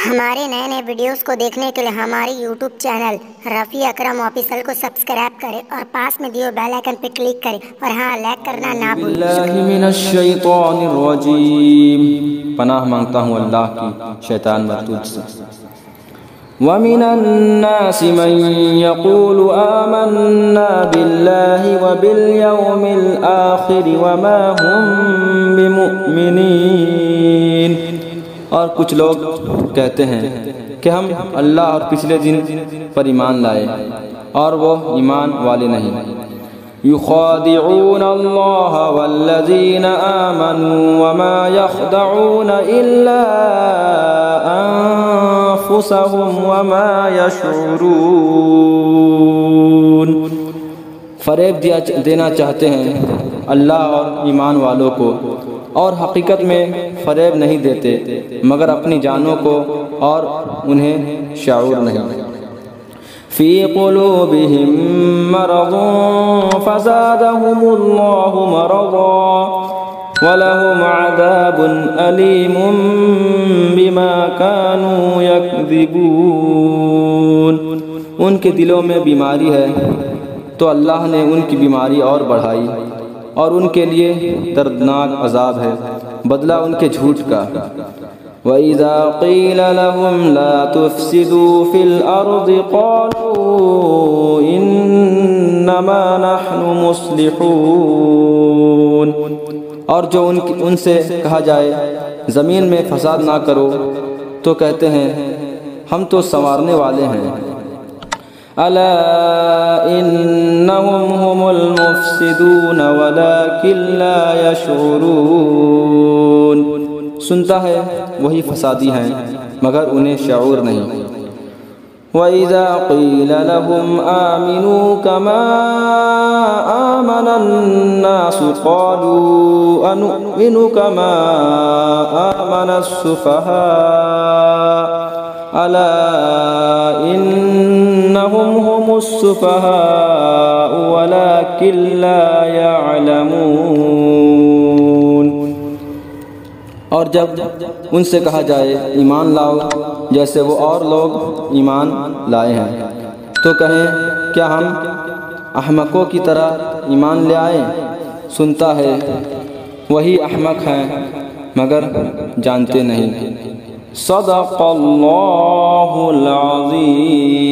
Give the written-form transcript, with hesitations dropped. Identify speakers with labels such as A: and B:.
A: ہمارے نئے نئے ویڈیوز کو دیکھنے کے لیے ہمارے یوٹیوب چینل رفیع اکرم آفیشل کو سبسکرائب کریں اور پاس میں دیے بیل آئکن پہ کلک کریں اور ہاں لائک کرنا نہ بھولیں۔
B: باللہ من الشیطان الرجیم، پناہ مانگتا ہوں اللہ کی شیطان مردود سے۔ وَمِنَ النَّاسِ مَن يَقُولُ آمَنَّا بِاللَّهِ وَبِالْيَوْمِ الْآخِرِ وَمَا هُمْ بِمُؤْمِنِينَ، اور کچھ لوگ کہتے ہیں کہ ہم اللہ اور پچھلے دن پر ایمان لائے اور وہ ایمان والے نہیں۔ يخادعون الله والذين آمنوا وما يخدعون إلا أنفسهم وما يشعرون، فریب دینا چاہتے ہیں اللہ اور ایمان والوں کو، اور حقیقت میں فریب نہیں دیتے مگر اپنی جانوں کو اور انہیں شعور نہیں۔ فی قلوبہم مرض فزادہم اللہ مرضا ولہم عذاب علیم بما کانوا یکذبون، ان کے دلوں میں بیماری ہے تو اللہ نے ان کی بیماری اور بڑھائی، اور ان کے لیے دردناک عذاب ہے بدلہ ان کے جھوٹ کا۔ وَإِذَا قِيلَ لَهُمْ لَا تُفْسِدُوا فِي الْأَرْضِ قَالُوا إِنَّمَا نَحْنُ مُصْلِحُونَ، اور جو ان سے کہا جائے زمین میں فساد نہ کرو تو کہتے ہیں ہم تو سنوارنے والے ہیں۔ أَلَا إِنَّهُمْ هُمُ الْمُفْسِدُونَ وَلَكِنْ لَا يَشْعُرُونَ، سنتا ہے وہی فسادی ہیں مگر انہیں شعور نہیں۔ وَإِذَا قِيلَ لَهُمْ آمِنُوا كَمَا آمَنَ النَّاسُ قَالُوا أَنُؤْمِنُ كَمَا آمَنَ السُّفَهَاءُ أَلَا إِنَّهُمْ هُمُ السُّفَهَاءُ وَلَكِنْ لَا يَعْلَمُونَ، اور جب ان سے کہا جائے ایمان لاؤ جیسے وہ اور لوگ ایمان لائے ہیں تو کہیں کیا ہم احمقوں کی طرح ایمان لے آئیں؟ سنتا ہے وہی احمق ہیں مگر جانتے نہیں۔ صدق اللہ العظیم۔